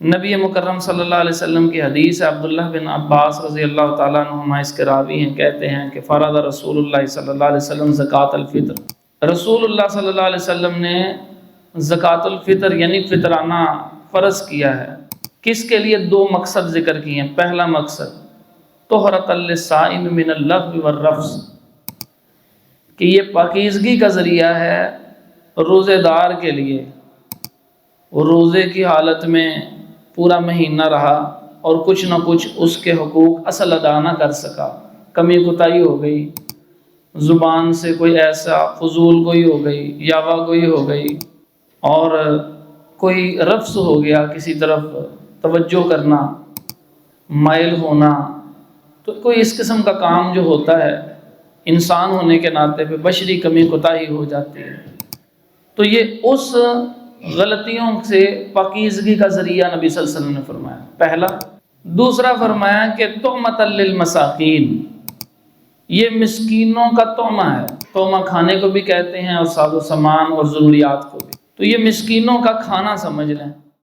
نبی مکرم صلی اللہ علیہ وسلم کی حدیث ہے، عبداللہ بن عباس رضی اللہ تعالیٰ عنہما اس کے راوی ہیں، کہتے ہیں کہ فرض رسول اللہ صلی اللہ علیہ وسلم زکوٰۃ الفطر، رسول اللہ صلی اللہ علیہ وسلم نے زکوٰۃ الفطر یعنی فطرانہ فرض کیا ہے۔ کس کے لیے؟ دو مقصد ذکر کیے ہیں۔ پہلا مقصد طہرۃ للصائم من اللغو والرفث، کہ یہ پاکیزگی کا ذریعہ ہے روزے دار کے لیے، وہ روزے کی حالت میں پورا مہینہ رہا اور کچھ نہ کچھ اس کے حقوق اصل ادا نہ کر سکا، کمی کوتاہی ہو گئی، زبان سے کوئی ایسا فضول گوئی ہو گئی، یاوہ گوئی ہو گئی، اور کوئی رفث ہو گیا، کسی طرف توجہ کرنا، مائل ہونا، تو کوئی اس قسم کا کام جو ہوتا ہے انسان ہونے کے ناطے پہ بشری کمی کوتاہی ہو جاتی ہے، تو یہ اس غلطیوں سے پاکیزگی کا ذریعہ نبی صلی اللہ علیہ وسلم نے فرمایا، پہلا۔ دوسرا فرمایا کہ طعمۃ للمساکین، یہ مسکینوں کا طعمہ ہے، طعمہ کھانے کو بھی کہتے ہیں اور ساز و سامان اور ضروریات کو بھی، تو یہ مسکینوں کا کھانا سمجھ لیں۔